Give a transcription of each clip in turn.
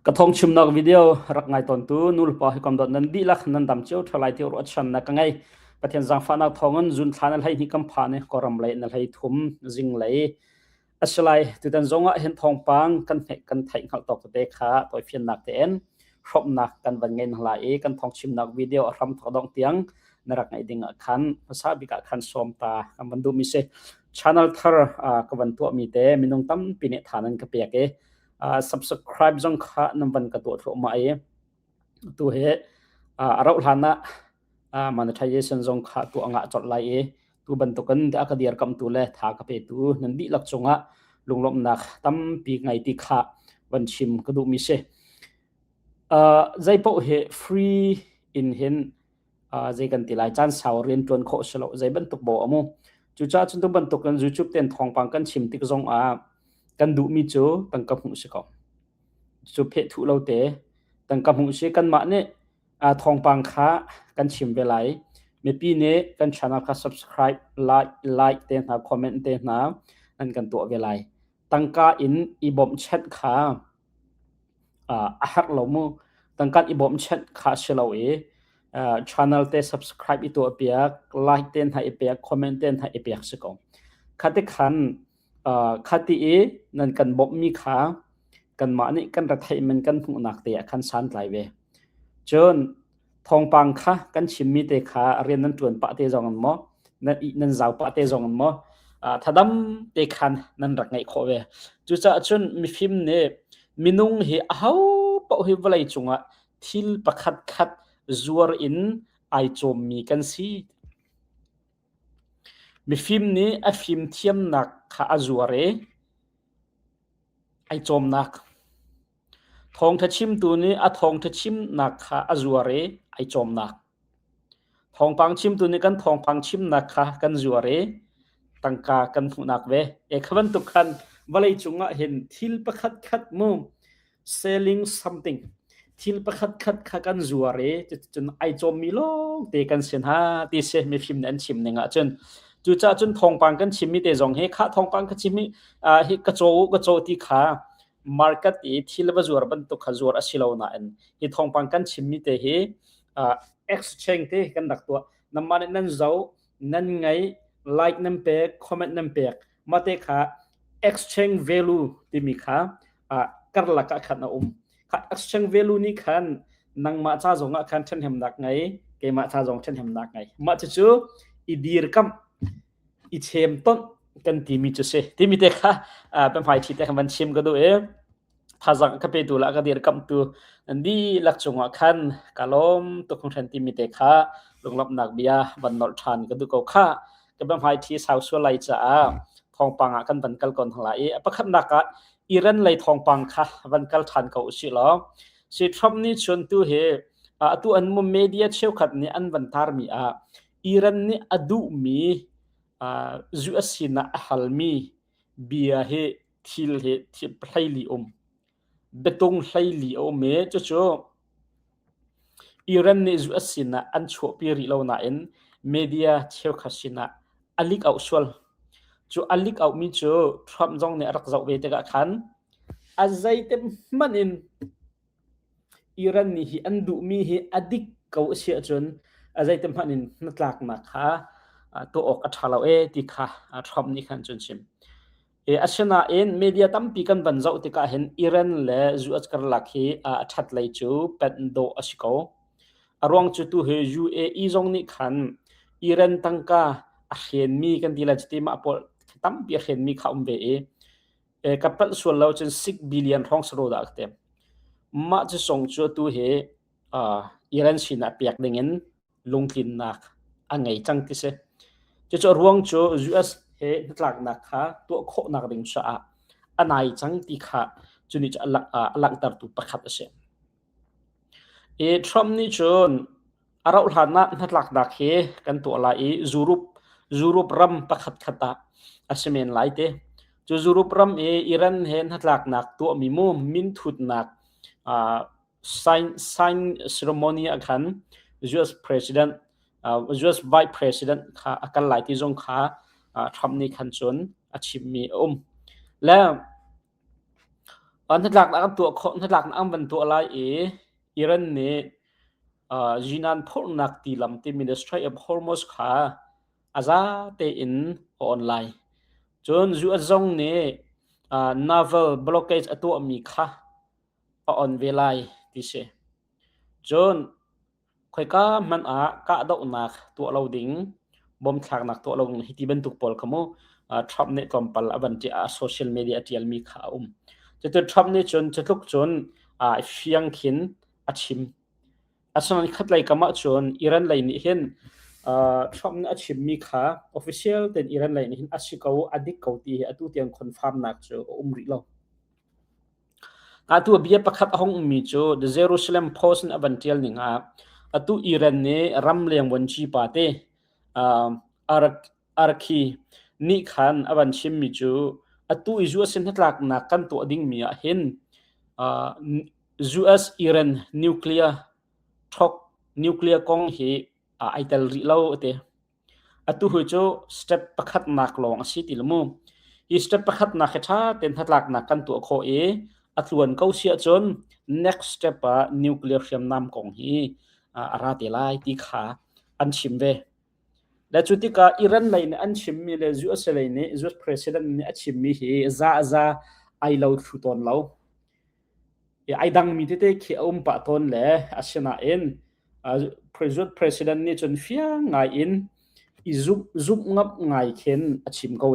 กระทงชิมนอกวิดีโอรักไงตอนตูนูลปอให้กำดนันดีลักนันดำเจียวทลายที่รถชันนักไงประเทศจังฟ้านักทองเงินจุนทานอะไรนี่กำพานี่ก็รำเลยนั่นให้ทุ่มจิงเลยอัศลัยที่ตันจงอ่ะเห็นทองปังกันเหกันไทยเขาตกเตะขาตัวเฟียนนักเต็นชอบนักกันวันเงินหลายกันทองชิมนักวิดีโอรำทอดองเตียงนรักไงดิ่งคันภาษาบิกคันสมตากันบันดูมิเซ channel ทาร์กันวันตัวมีเตมินงตั้มปีเนทานันกับเปียกsubscribe จงข้านำวันกระตัวทั่วมาตัวเหเราหลานะmonetization จงข้าตัวงะจดไล่ตัวบรรทุกันที่อาคดีรกำตัวเล่ทากระเปตูนันดีลักจงะลุงลมนักตั้มปีไงติข้าวันชิมกระดูมิเสใจพอเห free in เห็นใจกันติไลจันสาวเรียนจวนโคชโลใจบรรทุกบ่อมูจู่จ้าจนตัวบรรทุกกันจู่ๆเต็นทองปังกันชิมติกจงกันดูมีโจตั้งกับหูสิกอจูเพทุเราเตตั้งกับหูสิกันมาเนี่ยทองปังค้ากันชิมเวลาเมื่อปีนี้กันช anel ค่ะ subscribe like เตนะคอมเมนต์เตนะนั่นกันตัวเวลาตั้งกาอินอีบอมแชทค่ะหักเรามูตั้งการอีบอมแชทค่ะเชลเอาchannel เต subscribe อีตัวเปียก like เตนะอีเปียกคอมเมนต์เตนะอีเปียกสิกอคัดขันคตินั่นกันบบมีขากันมานี่กันระไทยมันกันผู้นักเตะคันสันไหลเวจนทองปังค่ะกันชิมมีเตขาเรียนนั้นจวนปะเตจองกันมั้นั่นสาวปะเตจองกันมั้ถ้าดำเตคันนั่นรักไงขอเวจุจะจนมีฟิล์มเนี่ยมินุงเหี่ยวปะหิวอะไรจงอ่ะทิลประคัดจัวอินไอโจมมีกันสิมีฟิล์มนี้ฟิล์มเทียมนักข้าอจัวเรไอโจมนักทองทัชิมตัวนี้ทองทัชิมนักข้าอจัวเรไอโจมนักทองปังชิมตัวนี้กันทองปังชิมนักข้ากันจัวเรตั้งกากันผู้นักเวขบันตุกันวลัยจุงะเห็นทิลประคัดมุม selling something ทิลประคัดข้ากันจัวเรจนไอโจมมีโลกเตกันเสียนฮะตีเสมีฟิล์มนั้นชิมหนึ่งจนจู่จ้าจนทองปังกันชิมมีเตจงเฮข้าทองปังกันชิมมีเฮกระโจที่ข้า market ที่เลวจัวบันตุกขจัวอสิลาวน่ะเฮทองปังกันชิมมีเตเฮexchange เตกันดักตัวน้ำมันนั่นเจ้านั่นไง like นั่นเปก comment นั่นเปกมาเตข้า exchange value ที่มีข้ากระลักขันนะข้า exchange value นี่ขันนังมาจ้าจงอ่ะขันฉันเห็นดักไงเกมาจ้าจงฉันเห็นดักไงมาจู่อีดีร์กัมอีเชมต้นกันที่มีจุดเสที่มีเด็กค่ะเป็นฝ่ายที่แต่กันชิมก็ดูถ้าจังก็ไปดูละก็เดี๋ยวกับตัวนั่นดีลักษณะคันกะลมตัวของฉันที่มีเด็กค่ะลงรับนักเบียบันนอลชันก็ดูเขาค่ะก็เป็นฝ่ายที่สาวสวยไหลจ้าทองปังกันบันกัลก่อนทั้งหลายประคับนักอิรันไหลทองปังค่ะบันกัลทันเขาสิล้อสิทรัมนี่ชวนตัวตัวอันมุมมีเดียเชี่ยวขัดนี่อันบันทาร์มีอิรันนี่อดูมีจูอัสินะฮัลมีเบียเฮทิลเฮที่ไพลีเบตงไพลีเมจู่อิรันนี่จูอัสินะอันชัวปีริลาวน่ะเมเดียเชี่ยวขัดสินะอลิกเอาส่วนจู่อลิกเอามีจู่ทรัมป์จงเนี่ยรักษาเวทกับขันอาใจเต็มมันอิรันนี่อันดูมีเฮอดิกเขาเสียจนอาใจเต็มมันนักลักนักค่ะตัวออกอัชลาวที่ค่ะทรัมป์นี่ขันจนชิมอาชนะมีเดียตั้มปีกันบรรจาที่ค่ะเห็นอิรันเล่จูอัชกรลักฮีชัดเลยจูเป็นโดอชิโกอรวงจุดตัวเฮยูจงนี่ขันอิรันตั้งกาเห็นมีกันที่ละจิตมาพอตั้มปีเห็นมีข่าวเกับเป็นส่วนเราจน6 billion ห้องสโลดักเต็มมาจะส่งจุดตัวเฮอิรันสินะเปียกเด้งลงทินนักอันไงจังที่เสจะรวงจูUS เฮนักลักนักค่ะตัวโคนักดิ่งชาอันไหนจังที่ค่ะจุนี่จะลักตัดตุประคับเสทรัมป์นี่จนเราหานักลักนักเฮกันตัวอะไรจูรุปรัมประคับขัดอาเซเมนไลท์จูรุปรัมอิรันเฮนักลักนักตัวมีมุมมินทุดนักsign ceremony อากัน US President US Vice President ค่ะอาการหลายที่จงค่ะทรัมป์นี่ขันจนอาชิมมีแล้ว นัดหลักนะตัวนัดหลักนะบันตัวอะไรอิรันเนี่ยจีนันพลนักตีลำที่ Ministry of Hormuz ค่ะอาจจะเตอินออนไลน์จนจู่จงเนี่ยnaval blockade ตัวมีค่ะออนเวลาที่เช่จนค่อยก็มันกะดอกนักตัวเราดิ้งบอมทักนักตัวเราฮิติบันตุกปอลขโมทรัมป์เนี่ยกำปั้นบันที่โซเชียลมีเดียที่มีข่าวจะตัวทรัมป์เนี่ยจนจะทุกจนเฟียงขินชิมฉะนั้นขัดไล่กำมาจนอิรันไล่นี่เห็นทรัมป์เนี่ยชิมมีข่าว official แต่อิรันไล่นี่เห็นชิเขาอดีตเขาที่ตัวเตียงคอนเฟิร์มนักจูริเราตัวเบียประคัดห้องมีจู The Jerusalem Post เนี่ยบันเทิงนี่ตัวอิรันเนี่ยรำเลียงวันชีปาเตอาร์คีนี่ขันบันชิมมีจูตัวอิจฉาเส้นหลักนักกันตัวดิ่งมีเห็นUS Iran nuclear talk nuclear กองเฮไอเตลริเลาเตตัวหัวจู step ประคัดนักลองสิติลมูอี step ประคัดนักเช่าเต็นหลักนักกันตัวโคส่วนเขาเสียจน next step nuclear เชื่อมน้ำกองเฮราเตลายที่ขาอันชิมเวและจุดที่ก็อิรันเลยเนี่ยอันชิมมีเลยจูสเลยเนี่ยจูส president เนี่ยอันชิมมีเฮจะไอเราชุดตอนเราไอดังมีที่เตะขี้อุ้มปะตอนเลยอาชนะเองpresident เนี่ยจนเฟียงไงเองอีซุบงับไงเข็นอันชิมเขา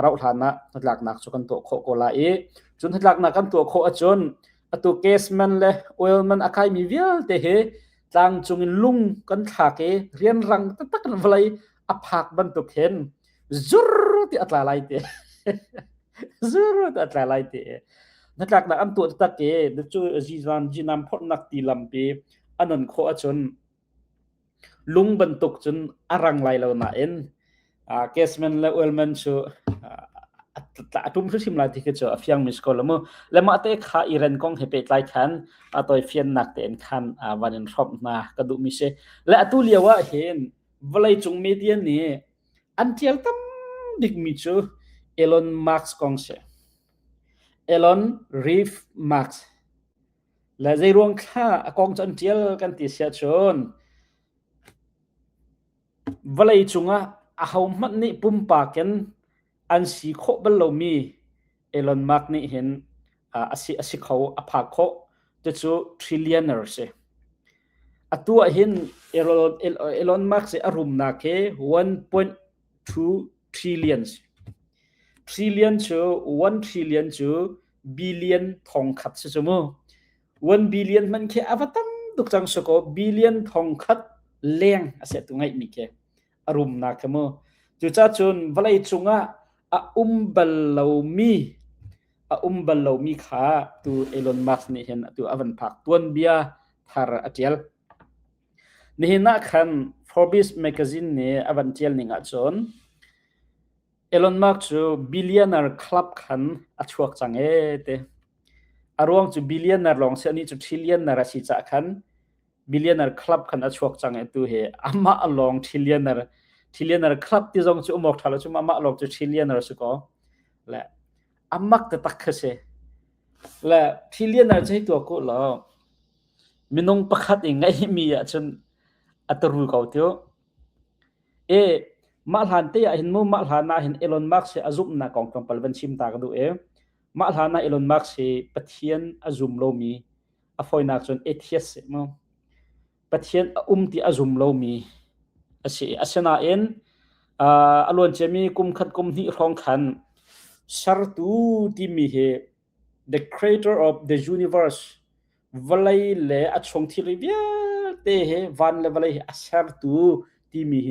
เราฐานะหลักนักสุกันตัวโคโกลาจนหลักนักกันตัวโคจนตัวเคสมันเลยโอเอลมันอาคายมีเวียลเตะจังจงลุงกันถากเรียนรังตักกันไว้อภักบันตุกเห็นจุรที่อัตลาไลเตจุรที่อัตลาไลเตนักหลักนักอันตัวตักเดจูจีนำพอนักตีลำปีอันนั้นโคจนลุงบันตุกจนอรังไลเราหน้าเอ็นเคสมันและโอเอลมันชูทุ่มทุกชิมลายที่เขาจะฟิงมิสกอลมั้งแล้วมาเตะข้าอิรันกงเฮเปตไลคันตัวฟิงนักเตะคันวันนี้ชอบนะกระดูมิเชและตัวเลี้ยวเห็นเวลาจงมีเดียนี่อันที่อัลตัมดิกมิจูเอลอนมาร์กส์กงเชเอลอนรีฟมาร์กส์และใจรวงข้ากงจันเทียลกันติเสียชนเวลาจงเอามันนี่ปุ่มปากกันอันสีโคบัลโลมีเอลอนมาร์กนี่เห็นอาศิเขาอภาโคจะจูทริลเลียนเนอร์เซตัวเห็นเอลอนมาร์กเซอารมณ์นัก1.2 trillion จู1 trillion จู billion ทองขัดใช่ไหม1 billion มันแค่อวตารตุกจังสกอ billion ทองขัดเลี้ยงอาเสตุงไงนี่แค่อารมณ์นักมั้งจุดจ้าจนเวลาจุงบัลโลมีขาตัวเอลอนมัสก์นี่เห็นตัวอวันพักตัวเบียทาร์อัจเจลนี่เห็นนักขัน Forbes magazine เนี่ยอวันเจลนี่งาจนเอลอนมัสก์จูบิลเลียนร์คลับขันอัจฉริยะจังเตอารวงจูบิลเลียนร์ลองเสียนี่จูทริลเลียนร์สิจักขันบิลเลียนร์คลับขันอัจฉริยะจังตัวเฮอามาลองทริลเลียนร์คลับที่จงจูบอกทาร์จูมามาลองจูทริลเลียนร์สุก็และอามักตะตักเสและทริลเลียนร์จะให้ตัวกูหรอมินงประคัดยังไงมีจนอัตรูเขาเที่ยวมาหลานเตะเห็นมั้งมาหลานน่ะเห็นเอลอนมัสก์เซอาซุมน่ะกองกำปั้นเป็นชิมตากระดูมาหลานน่ะเอลอนมัสก์เซปะเทียนอาซุมโลมีอฟอยนักจนเอทีเอสมั้งปะเทียนที่อาซุมโลมีอาเซนาเอ็นอลวนเจมีกุมขัดกุมนี่ร้องขันชาร์ตูที่มีเฮ the creator of the universe เวลัยเล่อชงที่ริเวียเตะเฮวันเล่เวลัยชาร์ตูที่มีเฮ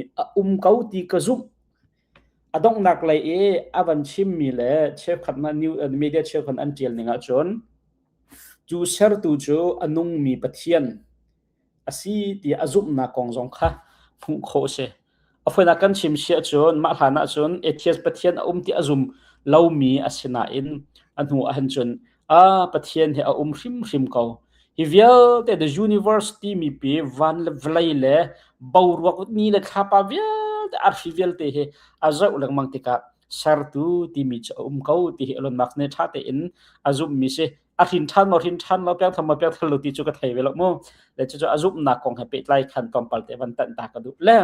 เขาที่กระซุบดงนักเลยอวันชิมมีเล่เชฟขันนิวมีเดียเชฟขันอันเจลนิงาจนจูชาร์ตูจูอนุงมีปะเทียนสีที่อาซุบนักกองจงค่ะพุ่งโคเซอฟนักกันชิมเชียจนมาหานาจนเอทีเอสปะเทียนที่อาซุมเล่ามีอาศินาอินอันหัวอันจนปะเทียนเฮริมเขาฮิเวลแต่ the university มีปีวันเลวเลยเบาร์วักนี่เลยข้าพเจ้าแต่อาร์ฟิเวลเตะอาจจะอุลังมังติกา sartu ti mi cha ko ti Elon Musk ne tha te in azum mi se a thin than lo pek thama pek thalo ti chu ka thai velo mo le chu azum na kong ha pe lai khan tom pal te van tan ta ka du le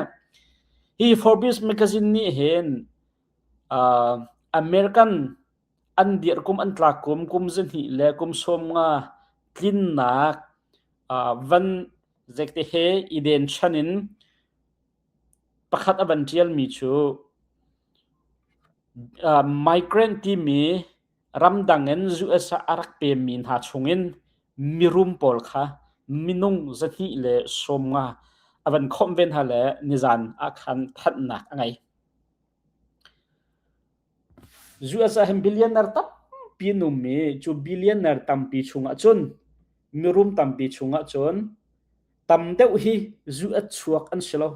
hi Forbes magazine ni hen American an dir kum an tla kum zin hi le kum som nga tlin nak van zekte he iden chanin pakhat aban tial mi chu migrant ti mi ramdangen zu asa arak pe min ha chungin mirum pol kha minung zathi le somnga aban khomven ha le nizan akhan thatnak angai zu asa hem billionaire tap pinum mi chu billionaire tampi chunga chun mirum tampi chunga chun tamdeu hi zu at chuak an selo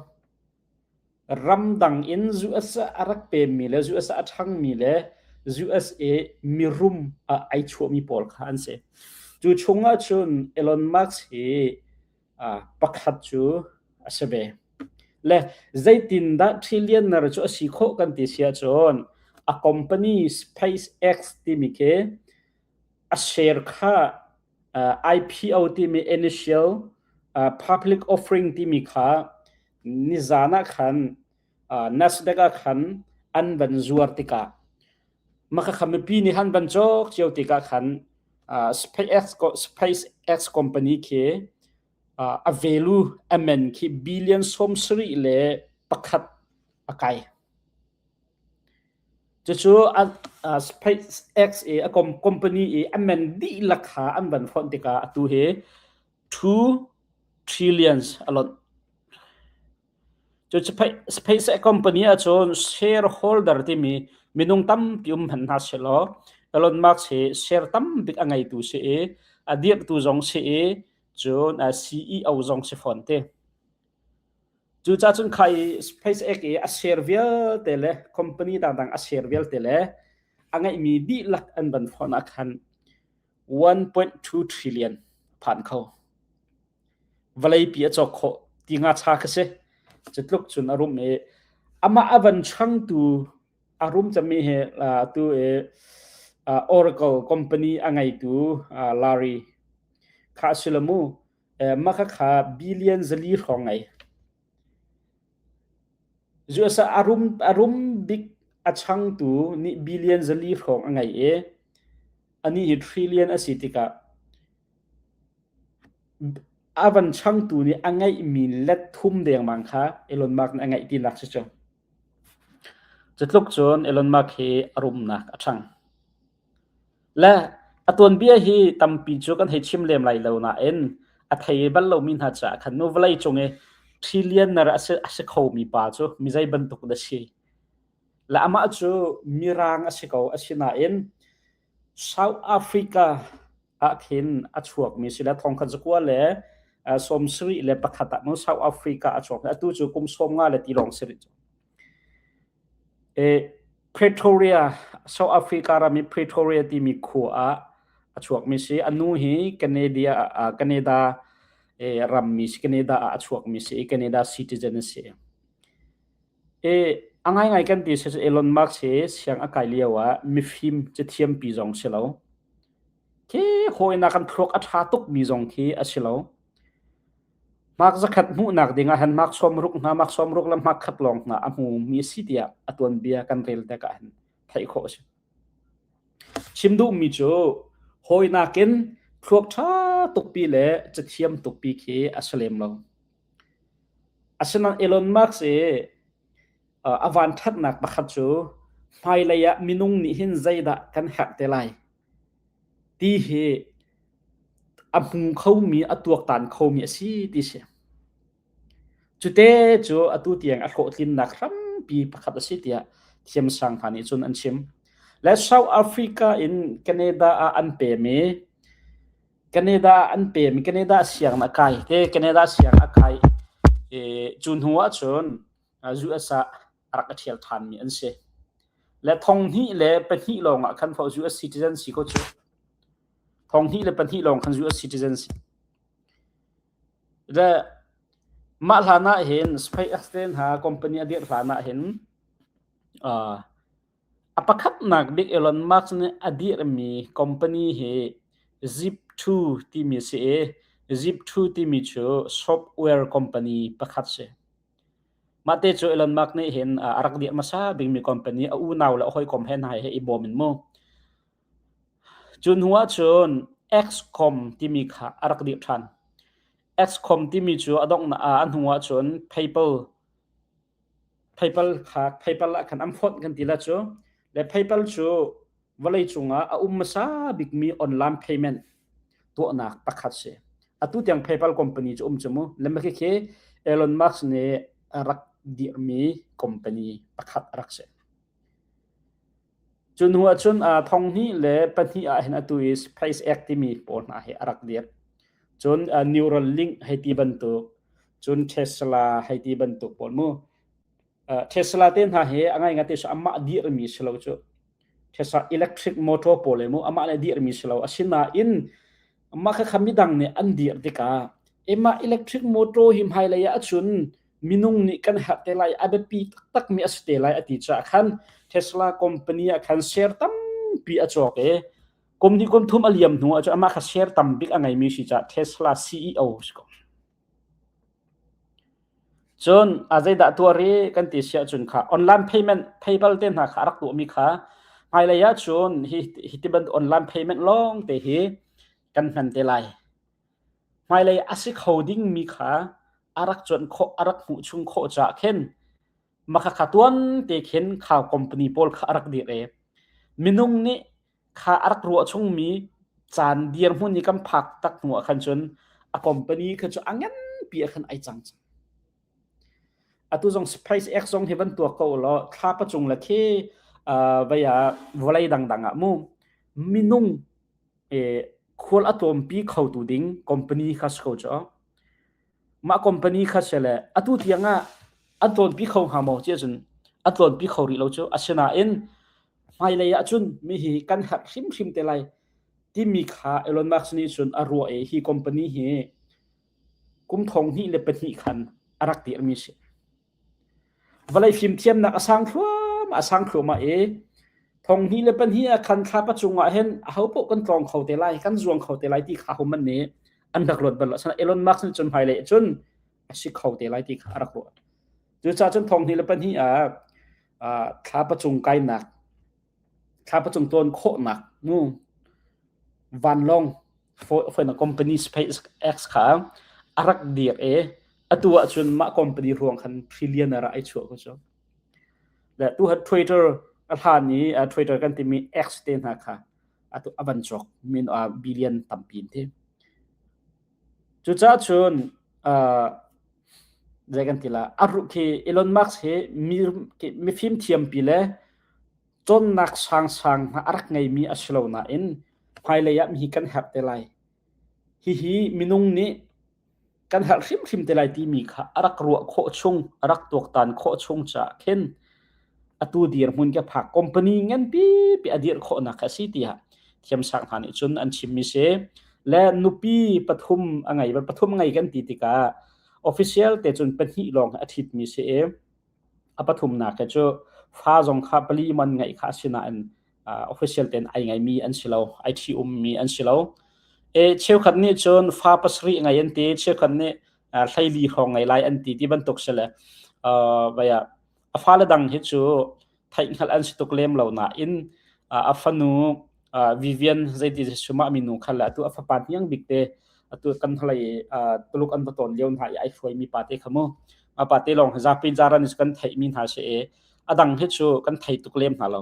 ramdang in zu asa arak pe mi le zu asa athang mi le USA mirum ai chu mi pol khan se chu chunga chun Elon Musk hi pakhat chu asabe le zaitin da trillion nar chu asi kho kan ti sia chon a company SpaceX ti mi ke a share kha IPO ti mi initial public offering ti mi kha nizana khan Nasdaq khan an ban zuar tika maka khamipi ni han ban chok cheu tika khan SpaceX company ke a value amen ki billion som sri le pakhat akai chu SpaceX a company amen di lakha an ban phon tika atu he 2 trillions alot chu SpaceX company a chon shareholder ti mi minung tam pium han ha selo Elon Musk he share tam big angai tu se adir tu jong se chon a CEO jong se fonte chu cha chun khai SpaceX a share vial tele company dang a share vial tele angai mi di lak an ban phona khan 1.2 trillion phan kho valai pi a chok kho tinga cha khase chitluk chun arum e ama avan chang tu arum chami he tu Oracle company angai tu Larry kha silamu makha kha billion zali khongai juasa arum big achang tu ni billion zali khong angai ani trillion asitika avan chang tu ni angai mi let thum deng mang kha Elon Musk angai ti lak chu chatluk chon Elon Musk he arum nak achang la aton bia hi tampi chu kan he chim lem lai lo na en a thei bal lo min ha cha khan no vlai chonge trillion nar ase kho mi pa chu mi jai ban tuk da si la ama chu mirang ase ko asina en South Africa a khin a chuak mi sila thong khan chukwa le som sri le pakhata no South Africa a chuak atu chu kum som nga le ti long sri Pretoria South Africa ra mi Pretoria ti mi khu a chuak mi si anu hi Canada ram mi si Canada a chuak mi si Canada citizen si angai ngai kan ti se Elon Musk se siang akai liawa mi phim che thiam pi jong selo ke hoina kan thlok a tha tuk mi jong khi a selo mak zakhat mu nak dinga han mak somruk lam mak khat long na amu mi sitia aton bia kan rel ta ka han thai kho chimdu mi cho hoina ken thlok tha tuk pi le chathiam tuk pi khi asalem lo asana Elon Musk se avan that nak bakhat chu mai laya minung ni hin zaida kan hak te lai ti he amu khomi atuak tan khomi si ti se chute chu atu tiang a kho tlin nak ram pi pakhat asitia thiam sang phani chun an chim la South Africa in Canada an pe me Canada siang na kai te Canada siang akai chun huwa chun azu asa arak athial than mi an se la thong hi le pathi long a khan fo zu citizen si ko chu thong hi le pathi long khan zu citizen si da ma lana hen SpaceX ten ha company adir lana hen apakhat nak big Elon Musk ne adir mi company he Zip2 ti mi se Zip2 ti mi chu software company pakhat se mate chu Elon Musk ne hen arak di masa big mi company a u naw la hoi kom hen hai he ibomin mo chun huwa chun XCOM ti mi kha arak di than XCOM ti mi chu adong na an huwa chun PayPal kha PayPal la kan am phot kan tila chu le PayPal chu walai chunga a masa big mi online payment to nak pakhat se atu tiang PayPal company chu chumu lemma ke Elon Musk ne arak di mi company pakhat arak se chun huwa chun thong hi le pani a hen atu is SpaceX ti mi por na he arak dir chun Neuralink he ti bantu chun Tesla he ti bantu por mu Tesla ten ha he angai ngate so amma dir mi selo chu Tesla electric motor pole mu amma le dir mi selo asina in amma kha khamidang ne an dir tika ema electric motor him hai la ya chun minung ni kan ha te lai abepi tak mi aste lai ati cha khan Tesla company khan share tam pi achok komni kom thum aliam nu acha ama kha share tam big angai mi si cha Tesla CEO sko chon azai da tuari kan ti sia chun kha online payment PayPal ten ha kharak tu mi kha mai la ya chun hi tiban online payment long te hi kan han te lai mai la asik holding mi kha arak chon kho arak hu chung kho cha khen makha khatuan te khen kha company pol kha arak di re minung ni kha arak ru chung mi chan dir hun ni kam phak tak nu khan chon a company kha chu angen pi khan ai chang atu jong SpaceX jong heaven tu ko lo kha pa chung la ke vaya volai dang mu minung khol atom pi khau tu ding company kha sko cha ma company kha sele atu tianga aton pi khau ha mo che chun aton pi khau ri lo chu asena in mai le ya chun mi hi kan hat him te lai ti mi kha Elon Musk ni chun a ro hi company hi kum thong hi le pe hi khan arak ti mi se valai phim thiam na asang khuma thong hi le pan hi khan kha pa chunga hen hau po kan tong khau te lai kan zuang khau te lai ti kha human ne an dak lot bal sana Elon Musk ni chun hai le chun asi khau te lai ti kha arak ro chu cha chun thong hi le pan hi kha pa chung kai nak kha pa chung ton kho nak nu van long for na company SpaceX kha arak dir atua chun ma company ruang khan trillion ara ai chu ko cho la tu hat Twitter athan ni Twitter kan ti mi X ten ha kha atu avan chok min billion tampin the chu cha chun dragon tila aru ke Elon Musk he mi film thiam pi le chon nak sang arak ngai mi aslo na in phai ya mi kan hap te lai hi minung ni kan hal hrim te lai ti mi kha arak ru kho chung arak tok tan kho chung cha khen atu dir mun ka phak company ngan pi adir kho na kha si ti ha thiam sang han chun an chim mi se le nupi pathum angai ba pathum ngai kan ti tika official te chun pani long athit mi se apathum na ka chu fa jong kha pali man ngai kha sina an official ten ai ngai mi an silo ai thi mi an silo cheu khat ni chon fa pasri ngai an ti cheu khat ni thaili hong ngai lai an ti ti ban tok sele vaya afala dang hi chu thai khal an sitok lem lo na in afanu Vivian zaiti suma minu khala tu afa pat yang bikte atu kan thlai tuluk an baton leon hai ai foi mi pate khamo apate long za pin jaran is kan thai min ha se adang he chu kan thai tuklem na lo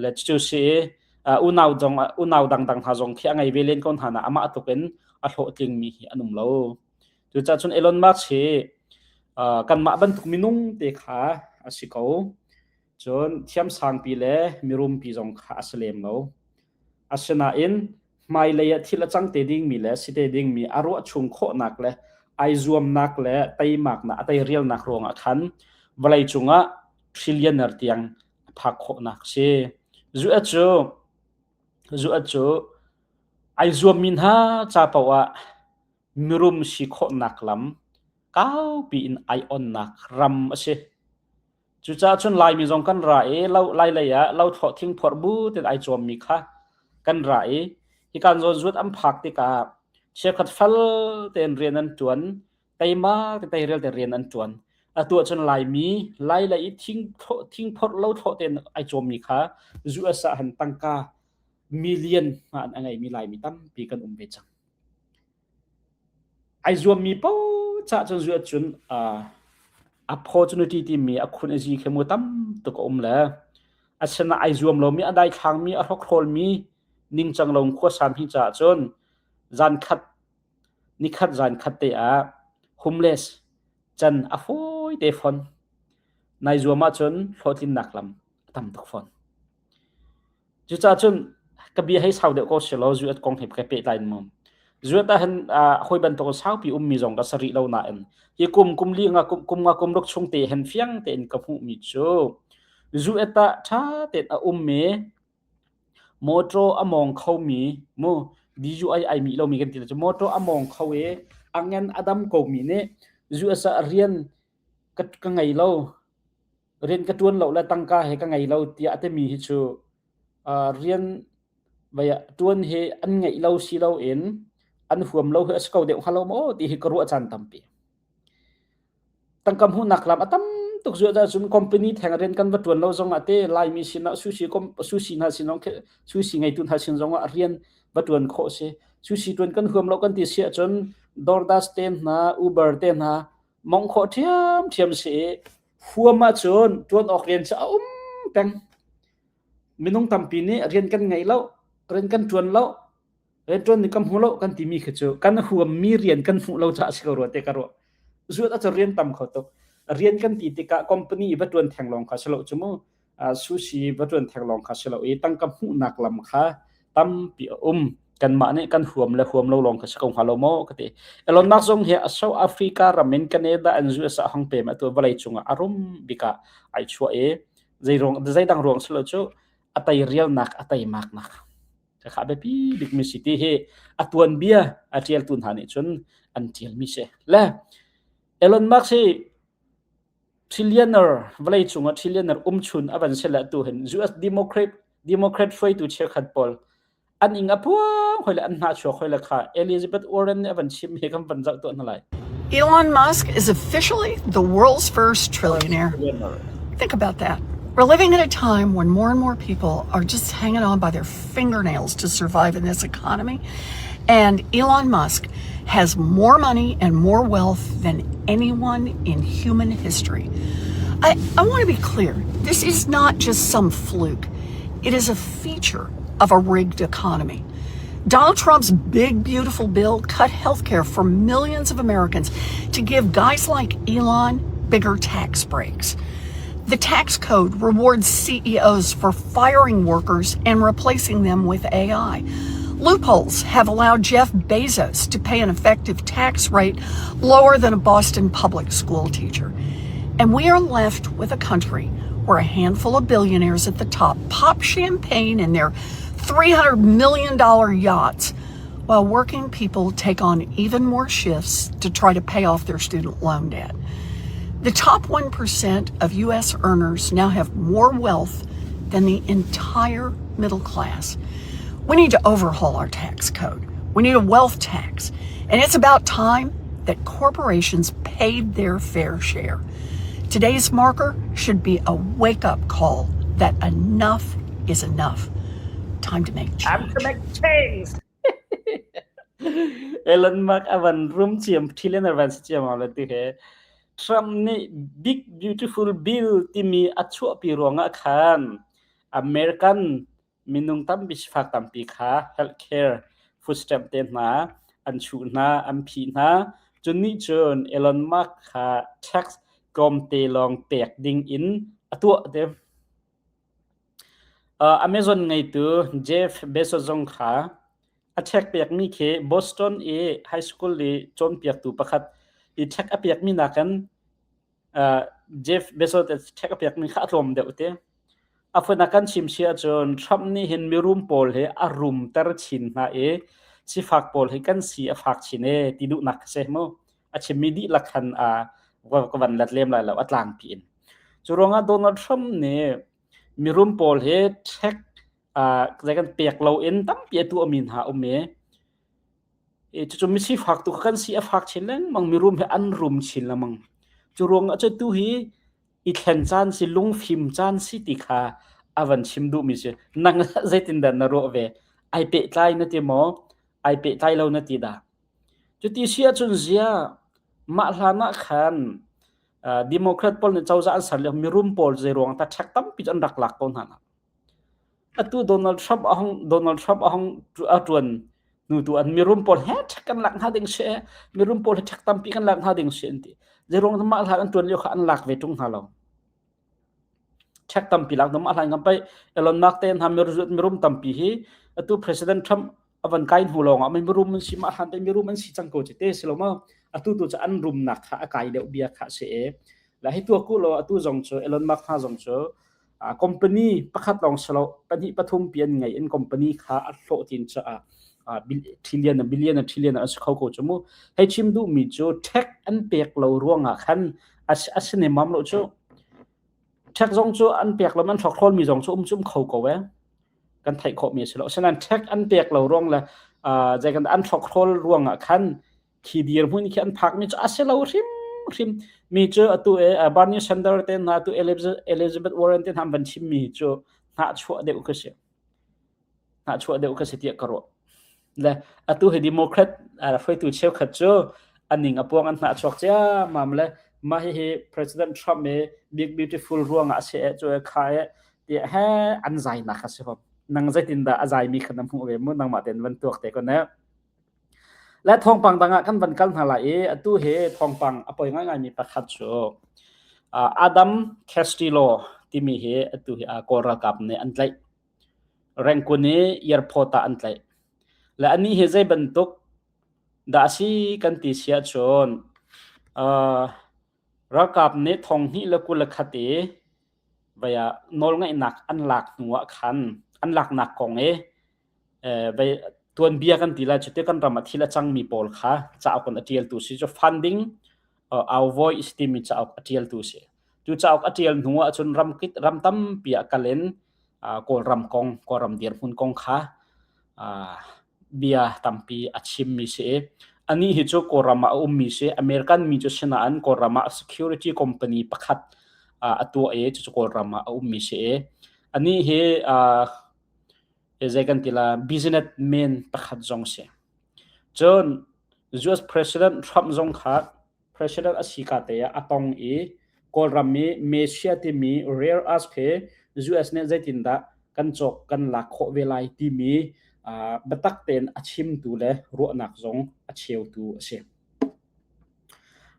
let's to see unaw dang ha jong khia ngai velen kon hana ama atoken a tho tling mi hi anum lo chu cha chun Elon Musk he kan ma ban tuk minung te kha asiko chon thiam sang pi le mirum pi jong kha aslem lo asena in mai le thila chang te ding mi le site ding mi aro chung kho nak le ai zuam nak le tai mak na tai real nak ronga khan walai chunga trillionaire tiang phak kho nak se zu acho ai zuam min ha cha pawa mirum si kho nak lam kau pi in ai on nak ram ase จุจาชนลายมีจงกันราเราลายเลยเราถอดทิ้งพอบูแต่ไอจอมมีค่ะกันราที่การจดอันพักติกาเชฟขัดฟัลเต็นเรียนอันจวนไตมาไตเรียนแต่เรียนอันจวนตัวชนลายมีลายเลยทิ้งพอเราถอดเต็นไอจอมมีค่ะจุอาสาหันตั้งกามิลเลียนอันไงมีลายมีตั้มปีกันเบจังไอจอมมีป้อจะจนจุอาจุนopportunity ที่มีคุณจีเข้มตั้มตุกละอาชนะไอจวมเรามีอะไรทางมีอรกโคลมีนิ่งจังลงขั้วสามพิจารจนจันขัดนิขัดจันขัดเตะhomeless จันอโฟยเตฟอนในจวมมาจนโลทินนักลำตั้มตุกฟอนจุดจนกบีให้สาวเด็กก็เชลล์จุดกองเห็บแค่เปิดไลน์มั่งจุดแต่เห็นคุยบันทึกสาวปีมีจงกระสริเราหน้าเอ็นยี่กุมลีงกุมรกชงเตะเห็นเฟียงเตะกับหูมิโจจุดแต่ถ้าเตะเมโมโตรอมองเขามีโมดีจูไอมีเรามีกันทีละโมโตรอมองเขาอังเงินอดัมก็มีเนี่ยจุดจะเรียนกันไงเราเรียนกระตุ้นเราและตั้งกาให้กันไงเราที่อาจจะมีฮิจูเรียนไปตุ้นให้อันไงเราสิเราเอ็นอันห่วมเราให้สกาวเดียวฮัลโหลโมที่ให้กรัวจันตั้มปีตั้งคำหูนักลำตั้มตุกจุดจะจุนคอมพานีแห่งเรียนกันวัตถุเราจงอาเตไลมีสินะซูชินะสิน้องซูชิไงตุนหาสินจงเรียนวัตถุโคเชซูชิตุนกันห่วมเรากันที่เสียจนดอร์ดัสเตนนะอูเบอร์เตนนะมองโคเทียมเสียห่วมมาจนตุนออกเรียนจะแต่งมินุงตั้มปีนี้เรียนกันไงเราเรียนกันตุนเราเรียนตุนนี่คำหูเรากันที่มีขจกันห่วมมีเรียนกันหูเราจะสกรัวเตกรัวจุดอาจจะเรียนตั้มเขาตกเรียนกันติกะคอมพานีบัตรวันแทงลองคาสโลจมูซูชิบัตรวันแทงลองคาสโลตั้งกับหูนักลำค่ะตั้มปีกันมาเนี่ยกันห่วมและห่วมเราลองคาสกงฮาโลโมก็ตีเอลอนมักซงเฮอเซาท์แอฟริการามินแคนาดาอันจูสะฮังเปมาตัวบลายจุงอารมณ์บิกะไอชัวใจดังรองสโลจูอัตยเรียลนักอัตยมากนักจะขาแบบพี่บิ๊กมิสิตี้เฮอัตวันเบียอัตเรียลตุนหานี่จนอันเทียลมิเชและเอลอนมักเซtrillionaire วลัยจุงtrillionaireชุนอวันเสละตัวเห็น US Democrat ไฟตัวเช็คขัดปอลอันอิงอพวงคอยละอันหาชัวคอยละค่ะ Elizabeth Warren อวันชิมเฮกันวันจักตัวนั่นแหละ Elon Musk is officially the world's first trillionaire. Think about that. We're living at a time when more and more people are just hanging on by their fingernails to survive in this economy. And Elon Musk has more money and more wealth than anyone in human history. I want to be clear. This is not just some fluke. It is a feature of a rigged economy. Donald Trump's big, beautiful bill cut healthcare for millions of Americans to give guys like Elon bigger tax breaks. The tax code rewards CEOs for firing workers and replacing them with AI. Loopholes have allowed Jeff Bezos to pay an effective tax rate lower than a Boston public school teacher. And we are left with a country where a handful of billionaires at the top pop champagne in their $300 million yachts, while working people take on even more shifts to try to pay off their student loan debt. The top 1% of U.S. earners now have more wealth than the entire middle class. We need to overhaul our tax code. We need a wealth tax. And it's about time that corporations paid their fair share. Today's marker should be a wake-up call that enough is enough. Time to make change. Time to make change. Elon Musk avan room chiam trillionaire van chiam ala ti he Trump ni big beautiful bill ti mi achua pi ronga khan American minung tam bis fak tam pi kha healthcare food stamp ten na an chu na am phi na chuni chon Elon Musk kha tax kom te long pek ding in atua de Amazon ngai tu Jeff Bezos jong kha attack pek mi ke Boston high school le chon pek tu pakhat I attack apek mi na kan Jeff Bezos attack apek mi kha rom de ute afuna kan chim sia chon Trump ni hin mi room pol he arum tar chin na si fak pol he kan si afak chine ti du nak se mo a chim mi di lakhan wa wan lat lem la atlang pin churonga Donald Trump ne mirum pol he thek zakan pek lo in tam pia tu amin ha ome chu mi si phak tu kan si afak chinlang mang mirum he an rum chin lamang churong acha tu hi I thlen chan si lung phim chan si tikha avan chimdu mi se nang zaitin dan na ro ve ai pe tlai na ti mo ai pe tlai lo na ti da chu ti sia chun zia ma hlana khan democrat pol ne chawza an sar le mirum pol je rong ta thak tam pi an rak lak kon hana atu Donald Trump ahong atun nu tu an mirum pol he kan lak ha ding se mirum pol thak tam pi kan lak ha ding se ti je rong ma hlan an tun le kha an lak ve tung halo thak tam pi lak ma hlan ngam pai Elon Musk ten ha mirum tam pi hi atu President Trump avan kain hulong a mirum si ma hlan te mirum an si changko che te seloma atu tu cha an rum nak kha akai de bia kha se la hi tu ku lo atu jong cho Elon Musk ha jong cho company pakhat long selo pani pathum pian ngai in company kha a thlo tin cha billion as khau ko chumu he chim du mi cho tech an pek lo ruanga khan asne mam lo cho tech jong cho an pek lo man thok khol mi jong cho chum khau ko we kan thai kho mi selo sanan tech an pek lo rong la jai kan an thok khol ruanga khan khi dir hun ki an phak mi cha aselo rim mi cho atu Bernie Sanders ten na tu Elizabeth Warren ten ham ban chim mi cho na chua de u ka se ti karo la atu he democrat foi tu cheu khat cho aning apong an na chok cha mamle ma he President Trump me big beautiful ruang a se cho khai ti ha an zai na kha se hom nang zai tin da azai mi khanam hu ve mu nang ma ten van tuak te ko naและทองปังต่างกันวันกันหาละตู้เฮทองปังอปอยง่ายๆมีประคัดโชอาดัมแคสติโลที่มีเฮตู้เฮกอร์กับเนี่ยอันไลแรงกุนี้ยาร์พอตาอันไลและอันนี้เฮใจบรรทุกดาซีกันติเสียชนรักกับเนี่ยทองนี้ละกุลคติไปนอลง่ายหนักอันหลักหัวคันอันหลักหนักของไปตวนเบียกันทีละจุดกันรำมาทีละจังมีโพลค่ะจะเอาคนอัดเทียลตัวสิจะ funding เอา voice ที่มีจะเอาอัดเทียลตัวสิจูจะเอาอัดเทียลหัวจนรำคิดรำตั้มเปียกันเล่นก็รำกองก็รำเดียร์หุ่นกองค่ะเบียตั้มปีอัดชิมมีเสอันนี้เหตุก็รำมามีเสอเมริกันมีจุดชนะอันก็รำมา security company ประคัดตัวจุดก็รำมามีเสอันนี้เหกันทีละ businessman ประคัดจงเสียจน US President Trump จงขาด President อาศิกาเตียอัตองกอลรามีเมเชียที่มี rare as เพ US เนี่ยใจตินดากันจกกันหลักโคเวลัยที่มีบัตักเต็นอาชิมตูเลรัวนักจงอาเชียวตูเสีย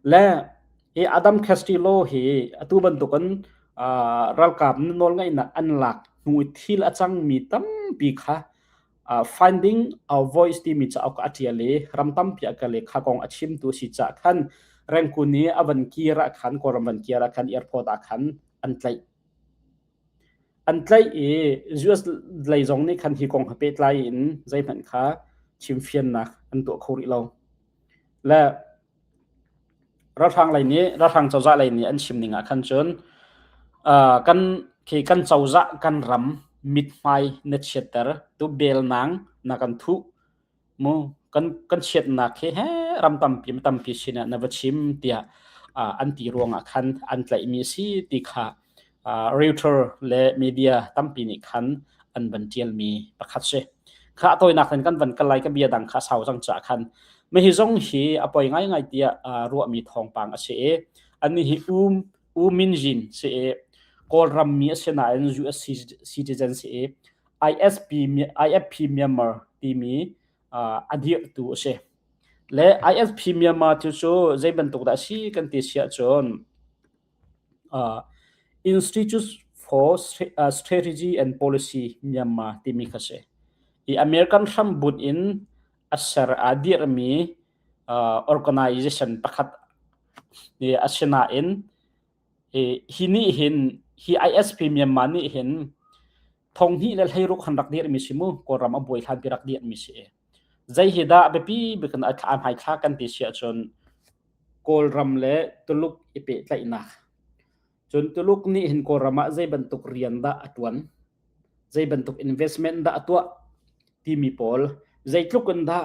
และอดัมแคสติโลเฮตูบันตุกันรัลกับนอลไงนะอันหลักหนุ่ยที่ละจังมีตั้มปีค่ะfinding our voice ที่มีจะเอาอัดเทียเลยรำตั้มปีกันเลยข้ากองอาชิมตัวสิจะขันแรงกุนี้อวันกีระขันกอรมันกีระขันเอร์พอร์ตขันอันไกลUS ไลจงนี่ขันที่กองเปิดไลน์ใจเหมือนค่ะชิมเฟียนนะอันตัวเขาริเราและเราทางไลน์นี้เราทางเจ้าไลน์นี้อันชิมหนึ่งขันจนกันที่กันเจ้ากันรำมิดไฟเนตเชตเตอร์ตัวเบลนังนักกันทุมูกันเช็ดนักเฮ้รำตั้มปีสินะนับชิมเตียอันตีรวงขันอันไลน์มีสีติค่ะReuters และมีเดียตั้มปีนี้ขันอันบันเทียลมีประคัดเสข้าตัวนักเรียนกันวันกันไล่กับเบียดังข้าสาวจังจ่าขันไม่ฮิจงฮีอปอยง่ายเตียรัวมีทองปังเสอันนี้ฮิมินจินเสกอลรัมมีเสนาอัน US citizen เสIFP Myanmarที่มีอดีตตัวเสและ IFP Myanmarที่โชใจบรรทุกได้สิกันที่เสียจนInstitute for Strategy and Policy Myanmar ที่มีค่ะเสAmerican ทำบุญอินอัศรอดีตมี organization ประคัดนี่อัศนาอินฮินี่เห็นฮี ISP เมียนมานี่เห็นทงฮีและให้รุกขันรักเดียร์มีสิมูก็รำอบวยขันปีรักเดียร์มีสิใจเฮดาเบปีเบกันอัดขามหายค่ากันติเสียจนกอลรำเละตุลุกอิเปตไลนัก จนตุลุกนี่เห็นกรมะใจบรรทุกเรียนดาอตวนใจบรรทุก investment ดาอตัวที่มีปอลใจทุกคนดา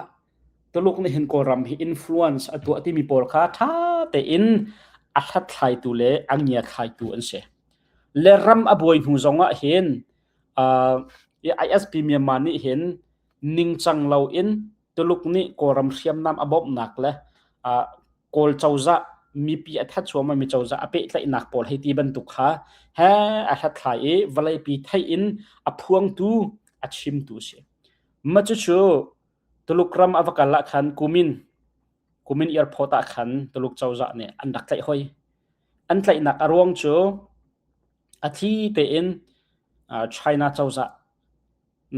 ตุลุกนี่เห็นกรมะ influence อตัวที่มีปอลค่ะถ้าแต่อินอัฐไทยตุเลอังเนียไทยตุอันเสเลรัมอบวยหูจงะเห็นISP เมียมานี่เห็นนิ่งจังเราอินตุลุกนี่กรมเสียมน้ำอบนักเลยกอลเจ้าจะมีปีอัฐชัวมันมีเจ้าจะอเปะไลนักปอลให้ตีบรรทุกค่ะเฮอัฐไทยเวลาปีไทยอินอพวงตูอัชิมตูเสมาจุดตุลุกรัมอวกาศขันกุมินเอียร์พอร์ตขันตุลุกเจ้าจะเนี่ยอันดักไลหอยอันไลนักอารวงจูอาทิตย์อินChina เจ้าจะ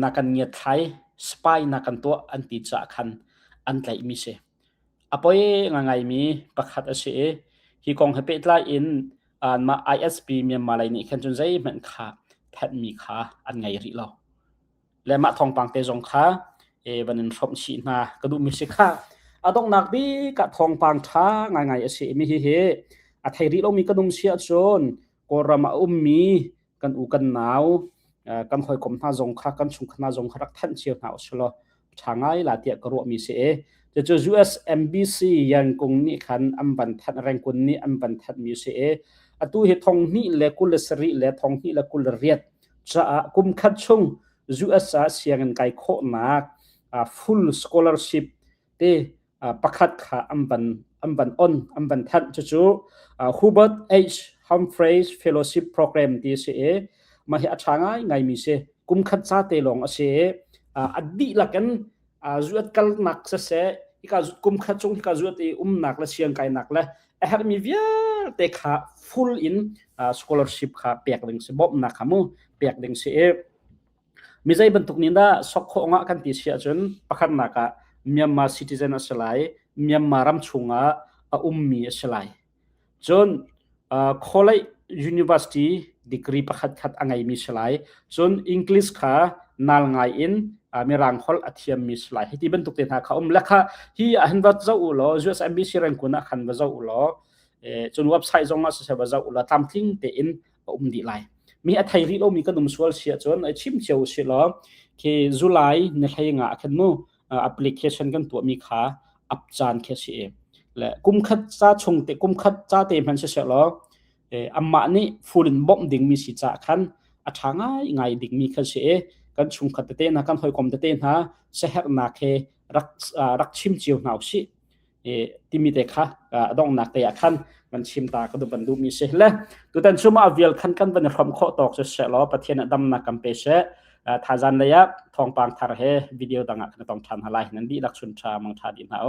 นักเงียไทยสปายนักตัวอันติจ่าขันอันไลมิเสอพอยง่ายมีประคัดเสฮีกองเฮเปตไลอินมา ISP เมียมาไลนี่ขันจนใจมันขาแพทมีขาอันไงริเราและมาทองปังเตจงขาบันทึกชีนากระดูมิเสขาต้องนักบีกับทองปังท้าง่ายเสมีเฮอัไทยริเรามีกระดุมเสียจนกรมามีกันอูกันหนาวกันคอยกลมหน้าจงขากันชุงหน้าจงขารักท่านเชียวหนาวชลอทางไงลาเตียกรัวมีเสจะ US MBC ยังคงนี่ขันอันบันทัดแรงคนนี้อันบันทัดมีเสตัวเหตุทองนี้และกุลสรีและทองนี้และกุลเรียดจะกุมขัดชง US เสียงกันไกโคนักfull scholarship เตประคัดขาอันบันอันบันทัดจะHubert H Humphreys Fellowship Program ที่เสมาเหตุทางไงมีเสกุมขัดซาเตลองเสอดีละกันจุดกัลนักเสที่การกุมขัดจงที่การจุดนักและเชียงไกนักและมีเวียเตะขา full in scholarship ขาเปียกดึงเสบบนักขามูเปียกดึงเสมีใจบรรทุกนี้ได้สกของะกันติเสียจนประคันนักเมียนมา citizen สลายเมียนมารำชงมีสลายจนcollege university degree ประคัดอังไงมีสลายจน English ขานัลไงอินมีรังฮอลอัฐยมมีสลายที่บรรทุกเต็นหาเขาและค่ะที่หันวัดเจ้าอุลอ US MBC รังกุนะขันวัดเจ้าอุลอจนเว็บไซต์จงมาเสียวัดเจ้าอุลอตามทิ้งเต็นดีไลมีอัฐยริโลมีกระดุมสวลเสียจนชิมเชียวเสียล้อที่จุลัยในไทยงะขันมูแอปพลิเคชันกันตัวมีขาอัพจานแค่เสียและกุมขัดจ้าชงเตกุมขัดจ้าเต็มพันเสียล้ออัมมานี่ฟูลินบอมดิ่งมีสิจ่าขันอัฐง่ายดิ่งมีแค่เสียกันชุมขัดเต้นนะกันหอยคอมเต้นฮะเสียนักเฮรักชิมเจียวหนาวสิที่มีเด็กค่ะต้องนักเตะขันมันชิมตาก็ดูบันดูมีเสียเลยตัวแต่ชุมอาวิลขันกันเป็นความข้อตอกจะเสียล้อประเทศดำนักกัมพูชาทาจันเลยทองปางทาร์เฮวิดีโอต่างๆต้องทำอะไรนั่นดีลักษณะมังทาดินเอา